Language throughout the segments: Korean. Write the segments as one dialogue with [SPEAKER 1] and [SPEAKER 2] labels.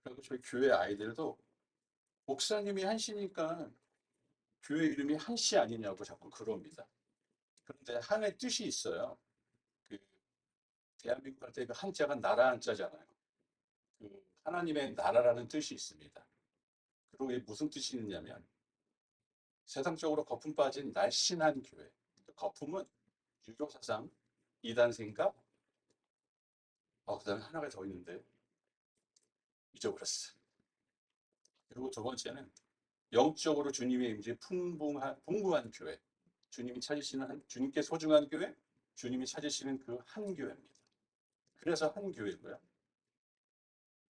[SPEAKER 1] 그리고 저희 교회 아이들도 목사님이 한시니까 교회 이름이 한시 아니냐고 자꾸 그럽니다. 그런데 한의 뜻이 있어요. 그 대한민국 할 때 그 한자가 나라 한자잖아요. 그 하나님의 나라라는 뜻이 있습니다. 그리고 이게 무슨 뜻이 있냐면 세상적으로 거품 빠진 날씬한 교회. 거품은 유교 사상, 이단 생각, 그다음에 하나가 더 있는데 잊어버렸어. 그리고 두 번째는 영적으로 주님의 임재 풍부한 교회. 주님이 찾으시는 주님께 소중한 교회, 주님이 찾으시는 그 한 교회입니다. 그래서 한 교회고요.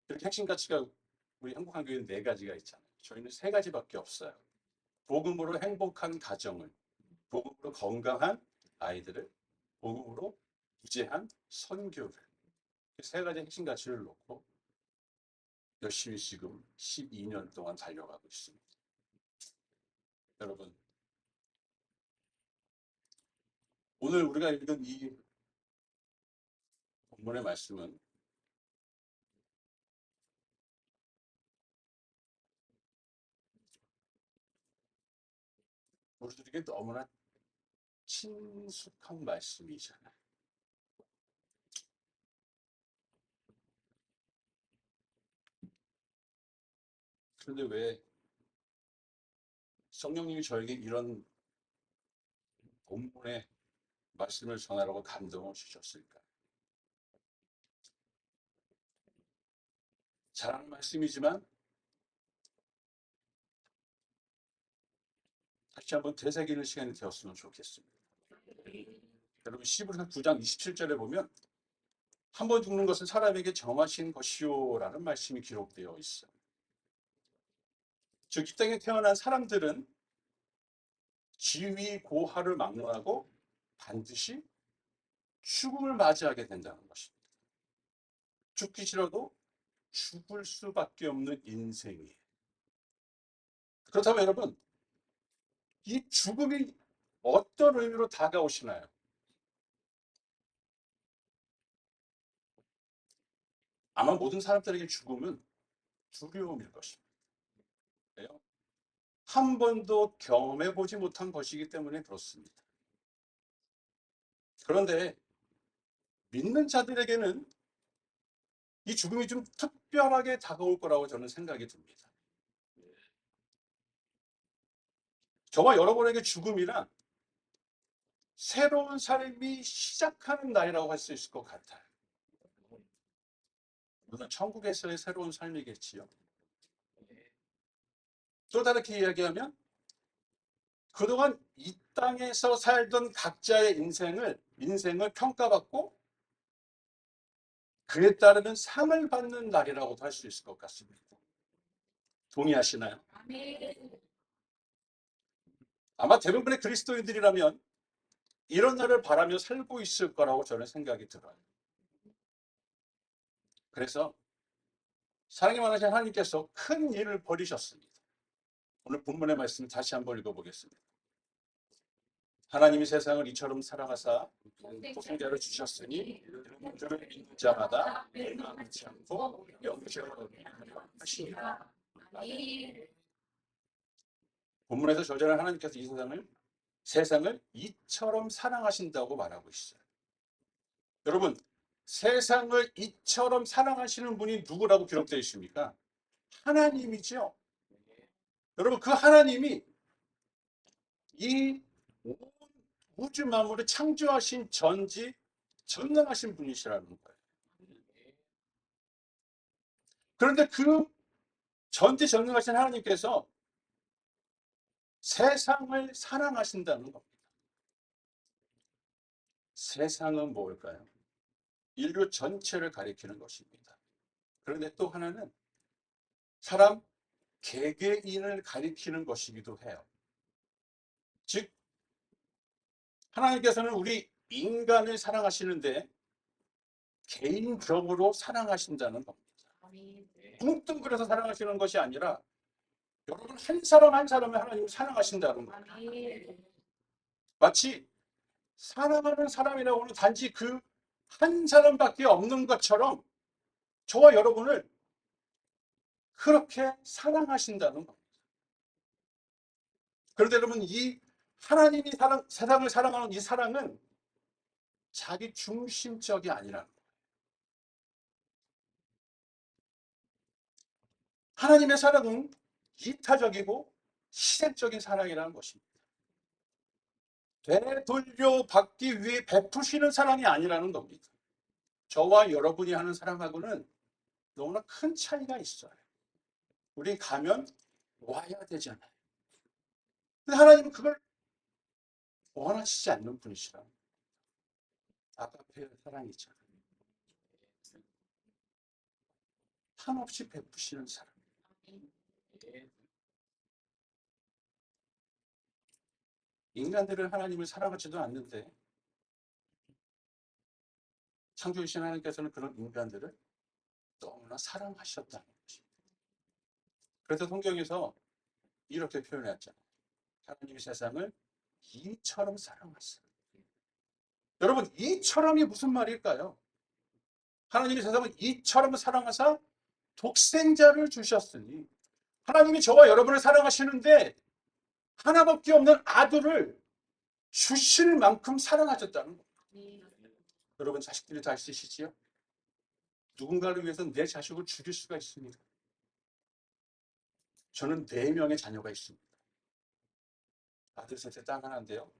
[SPEAKER 1] 이렇게 핵심 가치가 우리 한국한 교회는 네 가지가 있잖아요. 저희는 세 가지밖에 없어요. 복음으로 행복한 가정을, 복음으로 건강한 아이들을, 복음으로 무제한 선교를. 세 가지 핵심 가치를 놓고 열심히 지금 12년 동안 달려가고 있습니다. 여러분, 오늘 우리가 읽은 이 본문의 말씀은 우리들에게 너무나 친숙한 말씀이잖아요. 그런데 왜 성령님이 저에게 이런 본문의 말씀을 전하라고 감동을 주셨을까? 잘하는 말씀이지만 다시 한번 되새기는 시간이 되었으면 좋겠습니다. 여러분 시브리서 9장 27절에 보면 한 번 죽는 것은 사람에게 정하신 것이요라는 말씀이 기록되어 있어요. 즉 이 땅에 태어난 사람들은 지위 고하를 막론하고 반드시 죽음을 맞이하게 된다는 것입니다. 죽기 싫어도 죽을 수밖에 없는 인생이에요. 그렇다면 여러분, 이 죽음이 어떤 의미로 다가오시나요? 아마 모든 사람들에게 죽음은 두려움일 것입니다. 한 번도 경험해보지 못한 것이기 때문에 그렇습니다. 그런데 믿는 자들에게는 이 죽음이 좀 특별하게 다가올 거라고 저는 생각이 듭니다. 저와 여러분에게 죽음이란 새로운 삶이 시작하는 날이라고 할 수 있을 것 같아요. 물론 천국에서의 새로운 삶이겠지요. 또 다르게 이야기하면 그동안 이 땅에서 살던 각자의 인생을 평가받고 그에 따르는 상을 받는 날이라고도 할 수 있을 것 같습니다. 동의하시나요? 아마 대부분의 그리스도인들이라면 이런 날을 바라며 살고 있을 거라고 저는 생각이 들어요. 그래서 사랑이 많으신 하나님께서 큰 일을 벌이셨습니다. 오늘 본문의 말씀 다시 한번 읽어보겠습니다. 하나님이 세상을 이처럼 사랑하사 독생자를 주셨으니 그를 믿는 자마다 멸망하지 않고 영생을 하려 하시니라. 본문에서 저자는 하나님께서 이 세상을 이처럼 사랑하신다고 말하고 있어요. 여러분, 세상을 이처럼 사랑하시는 분이 누구라고 기록되어 있습니까? 하나님이죠. 여러분, 그 하나님이 이 우주 만물을 창조하신 전능하신 분이시라는 거예요. 그런데 그 전지전능하신 하나님께서 세상을 사랑하신다는 겁니다. 세상은 뭘까요? 인류 전체를 가리키는 것입니다. 그런데 또 하나는 사람 개개인을 가리키는 것이기도 해요. 즉 하나님께서는 우리 인간을 사랑하시는데 개인적으로 사랑하신다는 겁니다. 뭉뚱그려서 사랑하시는 것이 아니라 여러분 한 사람 한 사람을 하나님을 사랑하신다는 거예요. 마치 사랑하는 사람이라고 하는 단지 그 한 사람밖에 없는 것처럼 저와 여러분을 그렇게 사랑하신다는 겁니다. 그런데 여러분, 이 하나님이 세상을 사랑하는 이 사랑은 자기 중심적이 아니라는 거예요. 하나님의 사랑은 이타적이고 희생적인 사랑이라는 것입니다. 되돌려 받기 위해 베푸시는 사랑이 아니라는 겁니다. 저와 여러분이 하는 사랑하고는 너무나 큰 차이가 있어요. 우리 가면 와야 되잖아요. 근데 하나님은 그걸 원하시지 않는 분이시라. 아가페의 사랑이잖아요. 한없이 베푸시는 사랑. 인간들은 하나님을 사랑하지도 않는데 창조주신 하나님께서는 그런 인간들을 너무나 사랑하셨다는 것입니다. 그래서 성경에서 이렇게 표현했잖아요. 하나님이 세상을 이처럼 사랑하셨어요. 여러분, 이처럼이 무슨 말일까요? 하나님이 세상을 이처럼 사랑하사 독생자를 주셨으니, 하나님이 저와 여러분을 사랑하시는데 하나밖에 없는 아들을 주실 만큼 사랑하셨다는 거예요. 여러분, 자식들이 다 있으시지요? 누군가를 위해서 내 자식을 죽일 수가 있습니다. 저는 4명의 자녀가 있습니다. 아들 셋에 딸 하나인데요.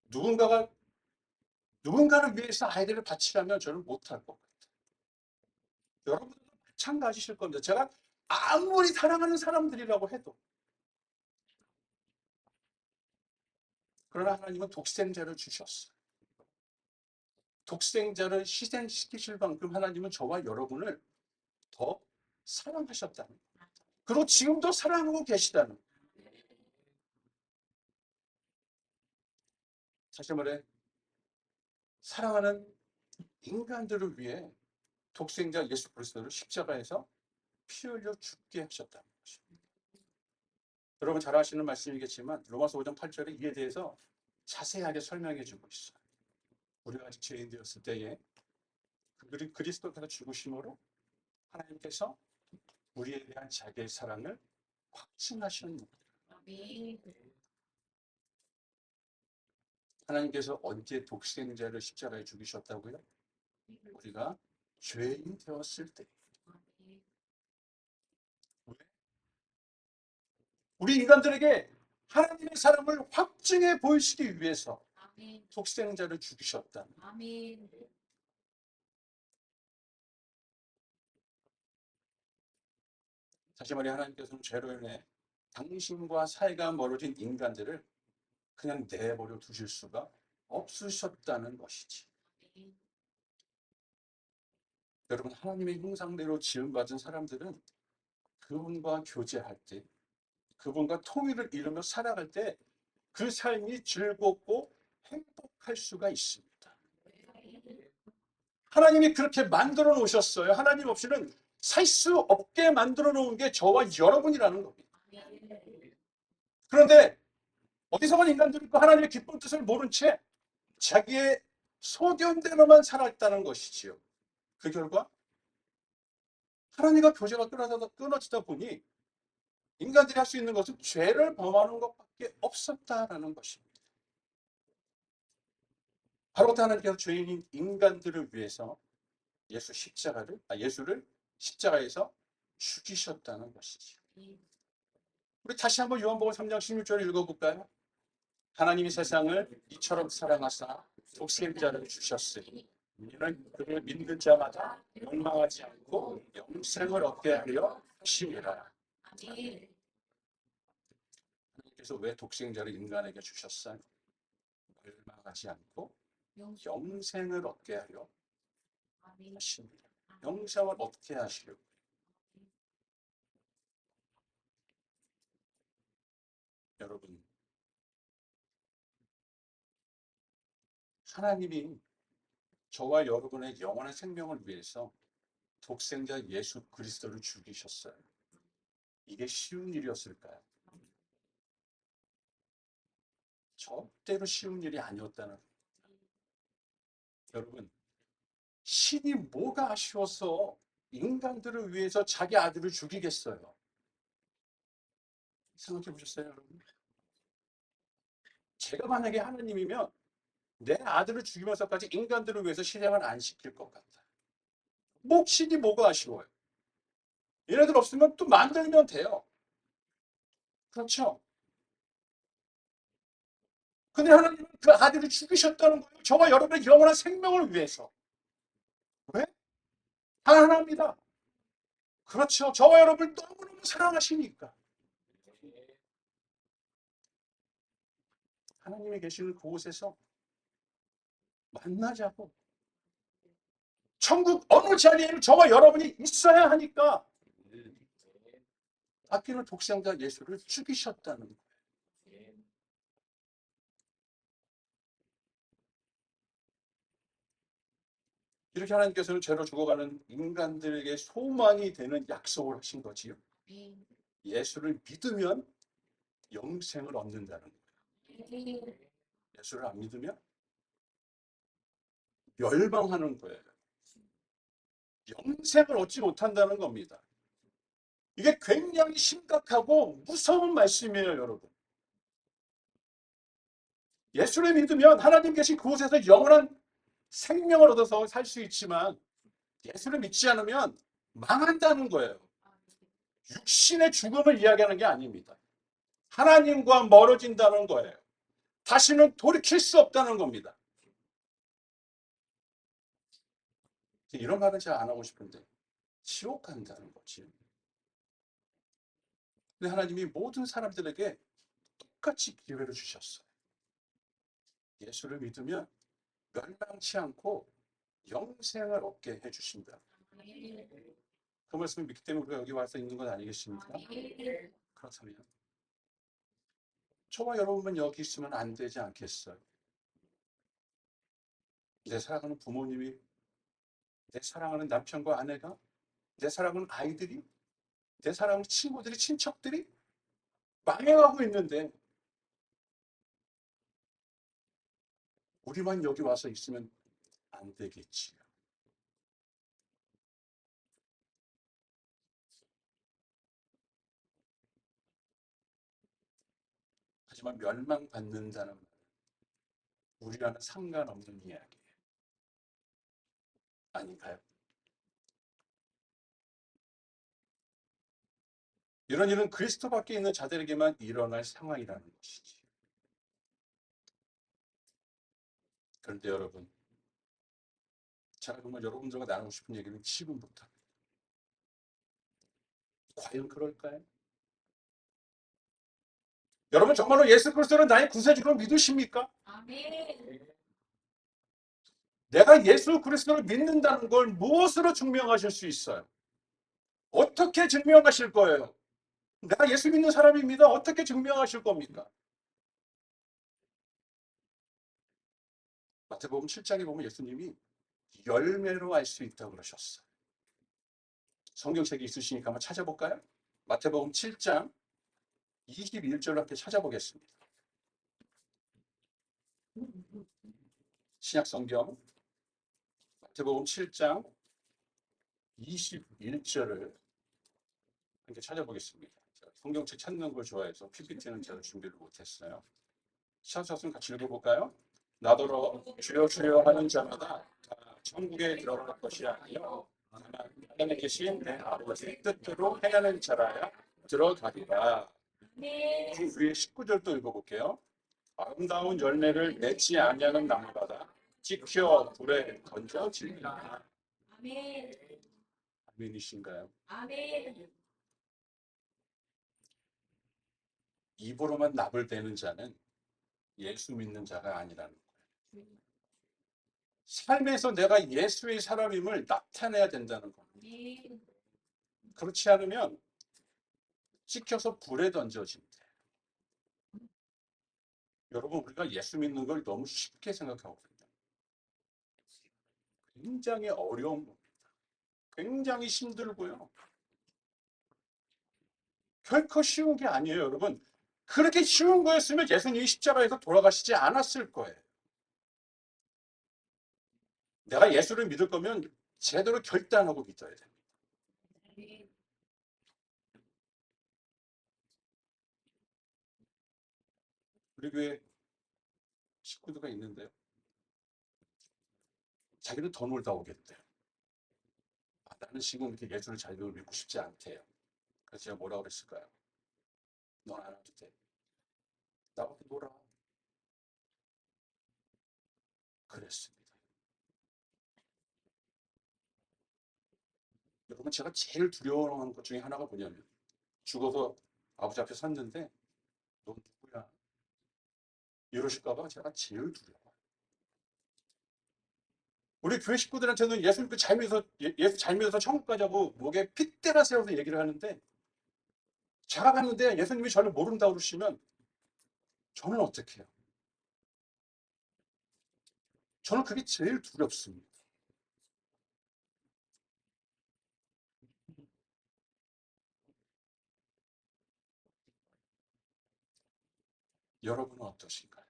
[SPEAKER 1] 누군가를 위해서 아이들을 바치라면 저는 못할 것 같아요. 여러분들도 마찬가지실 겁니다. 제가 아무리 사랑하는 사람들이라고 해도, 그러나 하나님은 독생자를 주셨어요. 독생자를 희생시키실 만큼 하나님은 저와 여러분을 더 사랑하셨다는 거예요. 그리고 지금도 사랑하고 계시다는 거예요. 다시 말해, 사랑하는 인간들을 위해 독생자 예수 그리스도를 십자가에서 피 흘려 죽게 하셨다는 것입니다. 여러분 잘 아시는 말씀이겠지만 로마서 5장 8절에 이에 대해서 자세하게 설명해 주고 있어요. 우리가 아직 죄인되었을 때에 그리스도께서 죽으심으로 하나님께서 우리에 대한 자기의 사랑을 확증하시는 겁니다. 하나님께서 언제 독생자를 십자가에 죽이셨다고요? 우리가 죄인 되었을 때. 우리 인간들에게 하나님의 사랑을 확증해 보이시기 위해서 독생자를 죽이셨다. 다시 말해, 하나님께서는 죄로 인해 당신과 사이가 멀어진 인간들을 그냥 내버려 두실 수가 없으셨다는 것이지. 여러분, 하나님의 형상대로 지음받은 사람들은 그분과 교제할 때, 그분과 통일을 이루며 살아갈 때 그 삶이 즐겁고 행복할 수가 있습니다. 하나님이 그렇게 만들어 놓으셨어요. 하나님 없이는 살 수 없게 만들어 놓은 게 저와 여러분이라는 겁니다. 그런데 어디서만 인간들이 그 하나님의 기쁜 뜻을 모른 채 자기의 소견대로만 살았다는 것이지요. 그 결과 하나님과 교제가 끊어지다 보니 인간들이 할 수 있는 것은 죄를 범하는 것밖에 없었다라는 것입니다. 바로 그때 하나님께서 죄인인 인간들을 위해서 예수를 십자가에서 죽이셨다는 것이죠. 우리 다시 한번 요한복음 3장 16절을 읽어볼까요? 하나님이 세상을 이처럼 사랑하사 독생자를 주셨으니 이는 그를 믿는 자마다 멸망하지 않고 영생을 얻게 하려 하심이라. 하나님께서 왜 독생자를 인간에게 주셨어요? 멸망하지 않고 영생을 얻게 하려 하십니다. 영생을 얻게 하시려고. 여러분, 하나님이 저와 여러분의 영원한 생명을 위해서 독생자 예수 그리스도를 죽이셨어요. 이게 쉬운 일이었을까요? 절대로 쉬운 일이 아니었다는 거예요. 여러분, 신이 뭐가 아쉬워서 인간들을 위해서 자기 아들을 죽이겠어요? 생각해 보셨어요, 여러분? 제가 만약에 하나님이면 내 아들을 죽이면서까지 인간들을 위해서 실행을 안 시킬 것 같아. 몫이니 뭐가 아쉬워요? 얘네들 없으면 또 만들면 돼요. 그렇죠? 근데 하나님은 그 아들을 죽이셨다는 거예요. 저와 여러분의 영원한 생명을 위해서. 왜? 하나입니다. 그렇죠. 저와 여러분을 너무너무 사랑하시니까. 하나님이 계시는 그곳에서 만나자고. 천국 어느 자리에는 저와 여러분이 있어야 하니까 아끼는 독생자 예수를 죽이셨다는 거예요. 이렇게 하나님께서는 죄로 죽어가는 인간들에게 소망이 되는 약속을 하신 거지요. 예수를 믿으면 영생을 얻는다는 거예요. 예수를 안 믿으면 멸망하는 거예요. 영생을 얻지 못한다는 겁니다. 이게 굉장히 심각하고 무서운 말씀이에요, 여러분. 예수를 믿으면 하나님 계신 그곳에서 영원한 생명을 얻어서 살 수 있지만 예수를 믿지 않으면 망한다는 거예요. 육신의 죽음을 이야기하는 게 아닙니다. 하나님과 멀어진다는 거예요. 다시는 돌이킬 수 없다는 겁니다. 이런 말은 잘 안 하고 싶은데 지옥 간다는 거지. 근데 하나님이 모든 사람들에게 똑같이 기회를 주셨어요. 예수를 믿으면 멸망치 않고 영생을 얻게 해주신다. 그 말씀을 믿기 때문에 우리가 여기 와서 있는 건 아니겠습니까? 그렇다면 저와 여러분은 여기 있으면 안 되지 않겠어요? 내 사랑하는 부모님이, 내 사랑하는 남편과 아내가, 내 사랑하는 아이들이, 내 사랑하는 친구들이, 친척들이 망해가고 있는데 우리만 여기 와서 있으면 안 되겠지요. 하지만 멸망받는다는 말, 우리와는 상관없는 이야기예요. 아닌가요? 이런 일은 그리스도 밖에 있는 자들에게만 일어날 상황이라는 것이지. 그런데 여러분, 제가 정말 여러분들과 나누고 싶은 얘기는 지금부터. 과연 그럴까요? 여러분 정말로 예수 그리스도는 나의 구세주로 믿으십니까? 아멘. 내가 예수 그리스도를 믿는다는 걸 무엇으로 증명하실 수 있어요? 어떻게 증명하실 거예요? 내가 예수 믿는 사람입니다. 어떻게 증명하실 겁니까? 마태복음 7장에 보면 예수님이 열매로 알 수 있다고 그러셨어요. 성경책이 있으시니까 한번 찾아볼까요? 마태복음 7장 21절로 함께 찾아보겠습니다. 신약성경 마태복음 7장 21절을 함께 찾아보겠습니다. 성경책 찾는 걸 좋아해서 PPT는 제가 준비를 못했어요. 찾아서 같이 읽어볼까요? 나더러 주여 주여 하는 자마다 다 천국에 들어갈 것이 아니요 다만 하늘에 계신 내 아버지 뜻대로 행하는 자라야 들어가리라. 그 위에 19절도 읽어볼게요. 아름다운 열매를 맺지 아니하는 나무마다 찍혀 불에 던져지리라. 아멘. 아멘이신가요? 아멘. 입으로만 나불대는 자는 예수 믿는 자가 아니라는 거예요. 삶에서 내가 예수의 사람임을 나타내야 된다는 겁니다. 그렇지 않으면 찍혀서 불에 던져진대. 여러분, 우리가 예수 믿는 걸 너무 쉽게 생각하거든요. 굉장히 어려운 겁니다. 굉장히 힘들고요. 결코 쉬운 게 아니에요, 여러분. 그렇게 쉬운 거였으면 예수님이 십자가에서 돌아가시지 않았을 거예요. 내가 예수를 믿을 거면 제대로 결단하고 믿어야 됩니다. 우리 교회 식구들가 있는데요. 자기는 더 놀다 오겠대요. 나는 지금 이렇게 예수를 잘 믿고 싶지 않대요. 그래서 제가 뭐라고 그랬을까요? 넌 안 와도 돼. 나하고 놀아. 그랬습니다. 여러분, 제가 제일 두려워하는 것 중에 하나가 뭐냐면, 죽어서 아버지 앞에 섰는데 넌 누구야? 이러실까봐 제가 제일 두려워요. 우리 교회 식구들한테는 예수 믿고 잘 믿어서, 예수 잘 믿어서 천국 가자고 목에 핏대가 세워서 얘기를 하는데, 제가 갔는데 예수님이 저를 모른다고 그러시면 저는 어떻게 해요? 저는 그게 제일 두렵습니다. 여러분은 어떠신가요?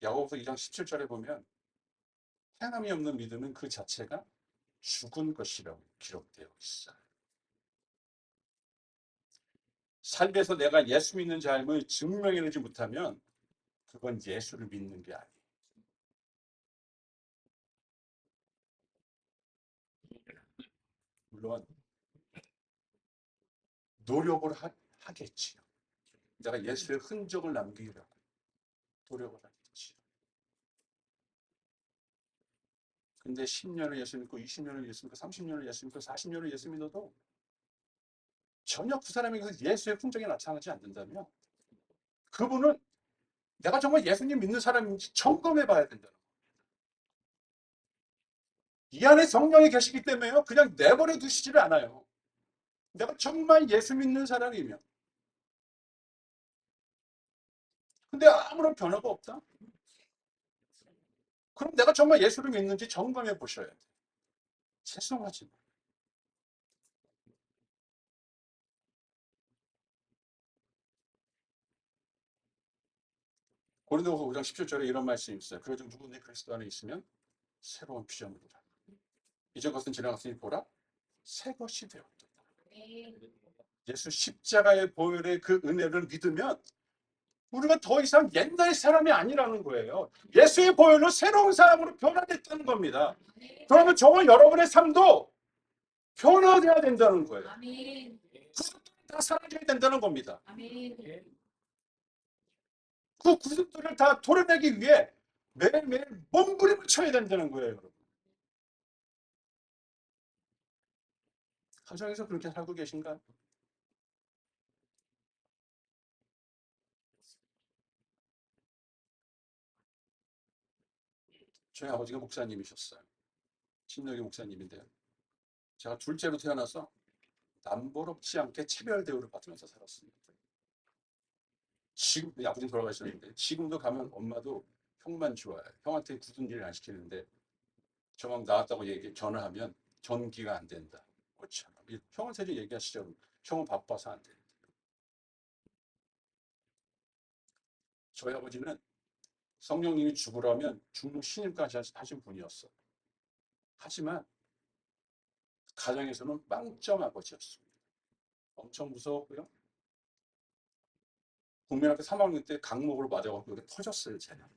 [SPEAKER 1] 야고보서 2장 17절에 보면 행함이 없는 믿음은 그 자체가 죽은 것이라고 기록되어 있어요. 삶에서 내가 예수 믿는 삶을 증명해내지 못하면 그건 예수를 믿는 게 아니에요. 물론 노력을 하겠지요. 내가 예수의 흔적을 남기려고 노력을 하겠지요. 근데 10년을 예수 믿고 20년을 예수 믿고 30년을 예수 믿고 40년을 예수 믿어도 전혀 그 사람에게서 예수의 흔적이 나타나지 않는다면 그분은 내가 정말 예수님 믿는 사람인지 점검해 봐야 된다는 거예요. 이 안에 성령이 계시기 때문에요. 그냥 내버려 두시지를 않아요. 내가 정말 예수 믿는 사람이면. 근데 아무런 변화가 없다? 그럼 내가 정말 예수를 믿는지 점검해 보셔야 돼요. 죄송하지만. 고린도후서 5장 17절에 이런 말씀이 있어요. 그래도 누구든지 그리스도 안에 있으면 새로운 피조물이라. 이전 것은 지나갔으니 보라 새 것이 되었다. 예수 십자가의 보혈의 그 은혜를 믿으면 우리가 더 이상 옛날 사람이 아니라는 거예요. 예수의 보혈로 새로운 사람으로 변화됐다는 겁니다. 그러면 저와 여러분의 삶도 변화돼야 된다는 거예요. 구습들이 다 사라져야 된다는 겁니다. 그 구습들을 다 도려내기 위해 매일매일 몸부림을 쳐야 된다는 거예요. 여러분. 가정에서 그렇게 살고 계신가요? 저희 아버지가 목사님이셨어요. 친정이 목사님인데요. 제가 둘째로 태어나서 남보롭지 않게 차별 대우를 받으면서 살았습니다. 지금 아버지 돌아가셨는데 지금도 가면 엄마도 형만 좋아해요. 형한테 굳은 일을 안 시키는데 저만 나왔다고 전화하면 전기가 안 된다. 그렇지 않아. 형한테도 얘기하시죠. 형은 바빠서 안 돼. 저희 아버지는 성령님이 죽으라면 죽는 신임까지 하신 분이었어. 하지만 가정에서는 빵점 아버지였습니다. 엄청 무서웠고요. 국민학교 3학년 때 강목으로 맞아갖고 이렇게 터졌어요. 제가.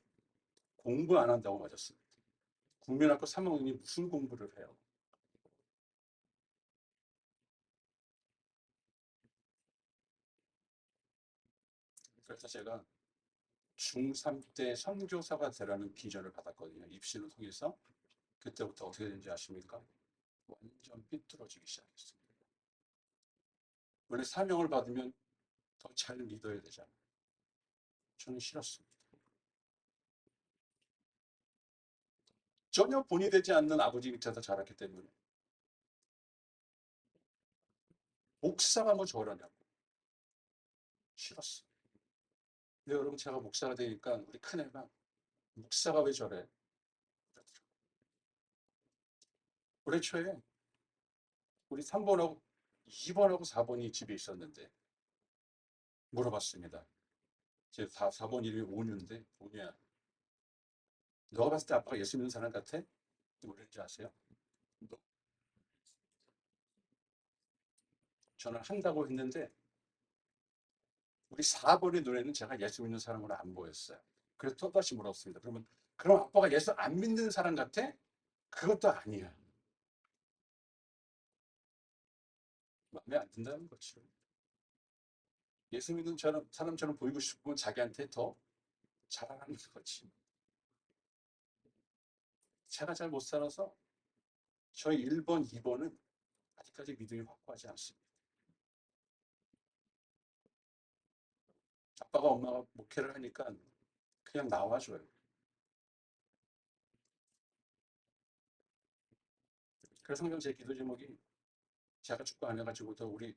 [SPEAKER 1] 공부 안 한다고 맞았습니다. 국민학교 3학년이 무슨 공부를 해요? 그래서 제가 중3 때 선교사가 되라는 비전을 받았거든요. 입시를 통해서. 그때부터 어떻게 되는지 아십니까? 완전 삐뚤어지기 시작했습니다. 원래 사명을 받으면 더 잘 믿어야 되잖아요. 저는 싫었습니다. 전혀 본이 되지 않는 아버지 밑에서 자랐기 때문에 목사가 뭐 저러냐고 싫었어요. 근데 여러분 제가 목사가 되니까 우리 큰애가 목사가 왜 저래? 올해 초에 우리 3번하고 2번하고 4번이 집에 있었는데 물어봤습니다. 제 4번 이름이 온유인데 온유야 너가 봤을 때 아빠가 예수 믿는 사람 같아? 뭐랬는지 아세요? 저는 한다고 했는데 우리 4번의 눈에는 제가 예수 믿는 사람으로 안 보였어요. 그래서 또다시 물었습니다. 그러면 그럼 아빠가 예수 안 믿는 사람 같아? 그것도 아니야. 마음에 안 든다는 거죠. 예수 믿는 사람처럼 보이고 싶으면 자기한테 더 자랑하는 거지. 제가 잘 못 살아서 저희 1번, 2번은 아직까지 믿음이 확고하지 않습니다. 아빠가 엄마가 목회를 하니까 그냥 나와줘요. 그래서 항상 제 기도 제목이 제가 축구 안 해가지고도 우리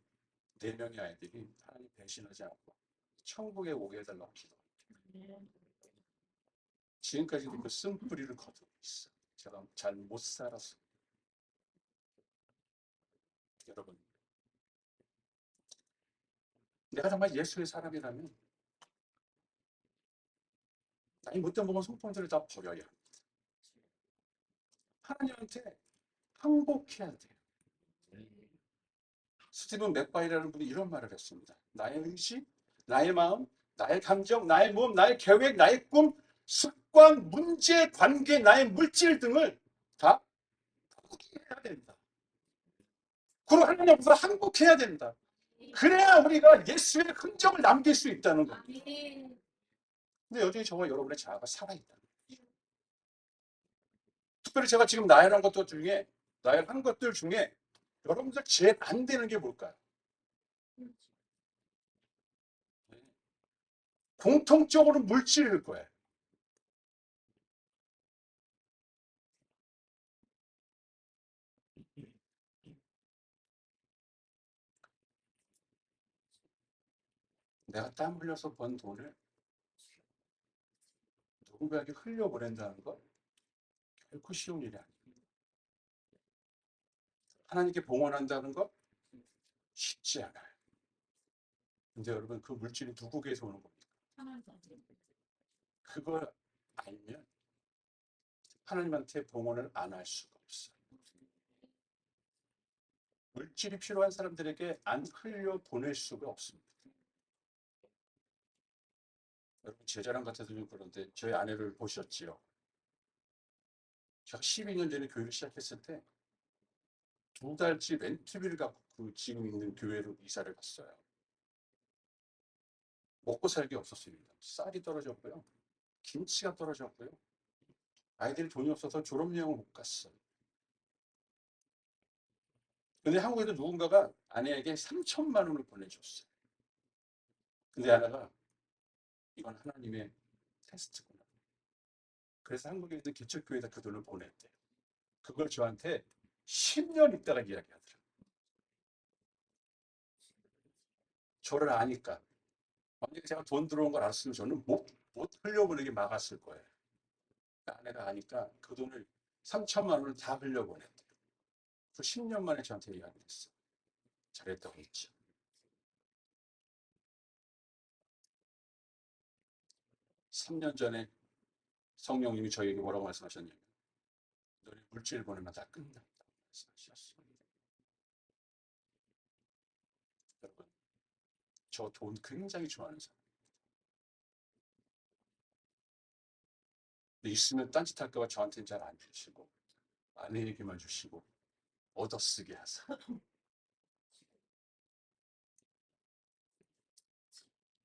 [SPEAKER 1] 4명의 아이들이 하나님 배신하지 않고 천국에 오게 해달라고 기도합니다. 지금까지도 그 쓴뿌리를 거두고 있어. 제가 잘 못 살아서. 여러분, 내가 정말 예수의 사람이라면 나이 못된 먹은 성품들을 다 버려야 합니다. 하나님한테 항복해야 돼요. 스티븐 맥바이라는 분이 이런 말을 했습니다. 나의 의식, 나의 마음, 나의 감정, 나의 몸, 나의 계획, 나의 꿈, 습관, 문제, 관계, 나의 물질 등을 다 포기해야 된다. 그리고 하나님 앞에서 항복해야 된다. 그래야 우리가 예수의 흔적을 남길 수 있다는 겁니다. 근데 여전히 저와 여러분의 자아가 살아있다. 특별히 제가 지금 나열한 것들 중에 여러분들 제일 안 되는 게 뭘까요? 공통적으로 물질일 거예요. 내가 땀 흘려서 번 돈을 누군가에게 흘려보낸다는 건 결코 쉬운 일이 아닙니다. 하나님께 봉헌한다는 건 쉽지 않아요. 근데 여러분 그 물질이 누구에게서 오는 겁니까? 그걸 알면 하나님한테 봉헌을 안 할 수가 없어요. 물질이 필요한 사람들에게 안 흘려보낼 수가 없습니다. 여러분 제 자랑 같아서 좀 그런데 저희 아내를 보셨지요? 제가 12년 전에 교회를 시작했을 때 2달치 렌트비를 갖고 그 지금 있는 교회로 이사를 갔어요. 먹고 살기 없었습니다. 쌀이 떨어졌고요. 김치가 떨어졌고요. 아이들이 돈이 없어서 졸업여행을 못 갔어요. 근데 한국에도 누군가가 아내에게 3천만 원을 보내줬어요. 근데 아내가 이건 하나님의 테스트구나. 그래서 한국에 있는 개척교회에다 그 돈을 보냈대요. 그걸 저한테 10년 있다가 이야기하더라고요. 저를 아니까. 만약에 제가 돈 들어온 걸 알았으면 저는 못 흘려보내게 막았을 거예요. 아내가 아니까 그 돈을 3천만 원을 다 흘려보냈대요. 그 10년 만에 저한테 이야기를 했어요. 잘했다고 했죠. 3년 전에 성령님이 저에게 뭐라고 말씀하셨냐면 너네 물질 보내면 다 끝난다고 말씀하셨어요. 여러분 저 돈 굉장히 좋아하는 사람. 근데 있으면 딴짓할까봐 저한테는 잘 안 주시고 아내에게만 주시고 얻어쓰게 하세요.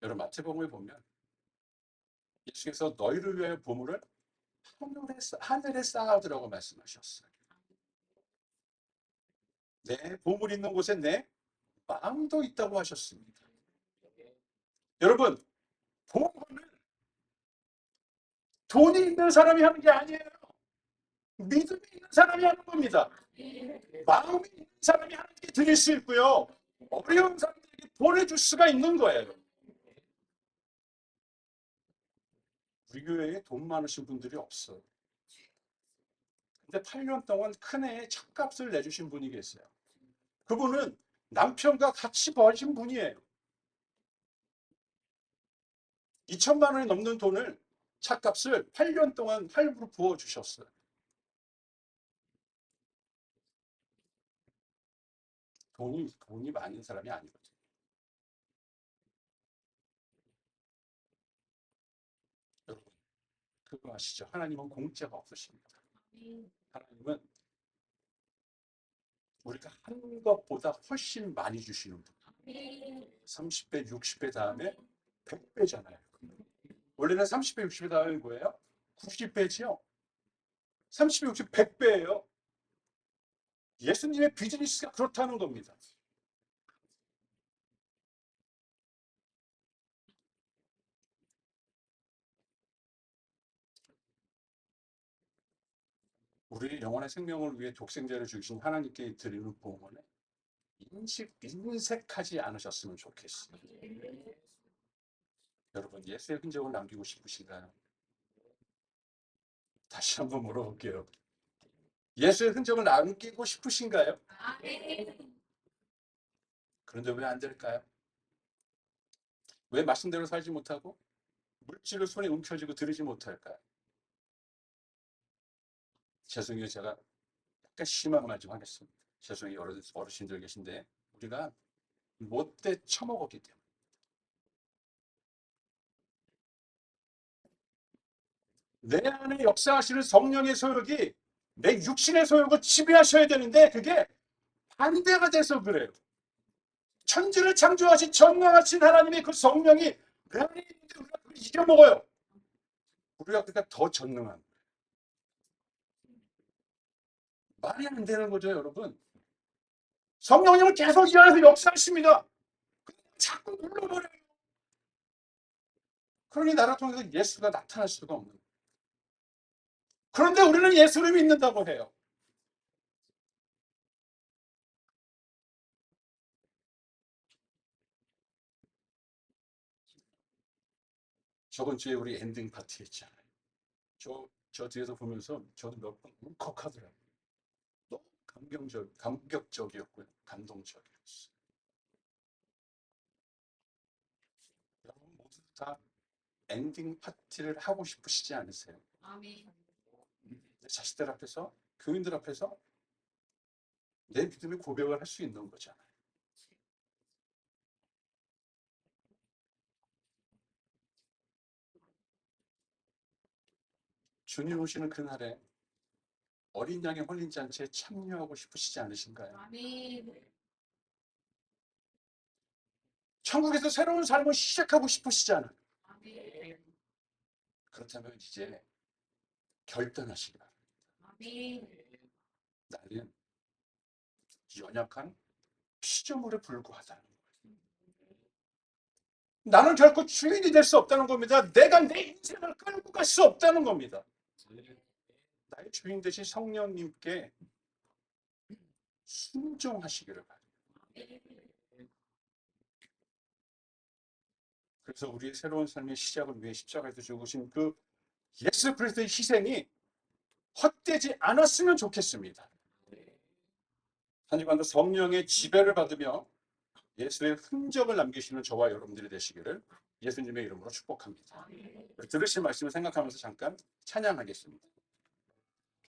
[SPEAKER 1] 여러분 마태복음에 보면 예수께서 너희를 위하여 보물을 하늘에 쌓아두라고 말씀하셨어요. 내 보물 있는 곳에 내 마음도 있다고 하셨습니다. 여러분 보물은 돈이 있는 사람이 하는 게 아니에요. 믿음이 있는 사람이 하는 겁니다. 마음이 있는 사람이 하나님께 드릴 수 있고요. 어려운 사람들에게 보내줄 수가 있는 거예요. 우리 교회에 돈 많으신 분들이 없어요. 근데 8년 동안 큰애의 찻값을 내주신 분이 계세요. 그분은 남편과 같이 버신 분이에요. 2천만 원이 넘는 돈을 찻값을 8년 동안 할부로 부어주셨어요. 돈이 많은 사람이 아니거든요. 그거 아시죠? 하나님은 공짜가 없으십니다. 하나님은 우리가 한 것보다 훨씬 많이 주시는 분. 30배, 60배 다음에 100배잖아요. 원래는 30배, 60배 다음에 뭐예요? 90배지요? 30배, 60배, 100배예요. 예수님의 비즈니스가 그렇다는 겁니다. 우리 영원한 생명을 위해 독생자를 주신 하나님께 드리는 봉헌에 인색하지 않으셨으면 좋겠어요. 여러분, 예수의 흔적을 남기고 싶으신가요? 다시 한번 물어볼게요. 예수의 흔적을 남기고 싶으신가요? 그런데 왜 안 될까요? 왜 말씀대로 살지 못하고 물질을 손에 움켜쥐고 들이지 못할까요? 죄송해요. 제가 약간 심한 말 좀 하겠습니다. 죄송해요. 어르신들 계신데 우리가 못돼 처먹었기 때문에. 내 안에 역사하시는 성령의 소욕이 내 육신의 소욕을 지배하셔야 되는데 그게 반대가 돼서 그래요. 천지를 창조하신 전능하신 하나님의 그 성령이 내 안에 있는데 우리가 그걸 잊어먹어요. 우리가 그러니까 더 전능한 말이 안 되는 거죠, 여러분. 성령님은 계속 이 안에서 역사하십니다. 자꾸 눌러버려요. 그러니 나를 통해서 예수가 나타날 수가 없는 거예요. 그런데 우리는 예수를 믿는다고 해요. 저번 주에 우리 엔딩 파티 했잖아요. 저 뒤에서 보면서 저도 몇 번 울컥하더라고요. 너무 감격적이었고요. 감동적이었어요. 여러분 모두 다 엔딩 파티를 하고 싶으시지 않으세요? 자식들 앞에서, 교인들 앞에서 내 믿음의 고백을 할 수 있는 거잖아요. 주님 오시는 그날에 어린 양의 혼인잔치에 참여하고 싶으시지 않으신가요? 천국에서 새로운 삶을 시작하고 싶으시잖아요. 그렇다면 이제 결단하시기 바랍니다. 나는 연약한 피조물에 불과하다는 거예요. 나는 결코 주인이 될 수 없다는 겁니다. 내가 내 인생을 끌고 갈 수 없다는 겁니다. 나의 주인 되신 성령님께 순종하시기를 바랍니다. 그래서 우리의 새로운 삶의 시작을 위해 십자가에서 죽으신 그 예수 그리스도의 희생이 헛되지 않았으면 좋겠습니다. 한 주간도 성령의 지배를 받으며 예수의 흔적을 남기시는 저와 여러분들이 되시기를 예수님의 이름으로 축복합니다. 들으신 말씀을 생각하면서 잠깐 찬양하겠습니다.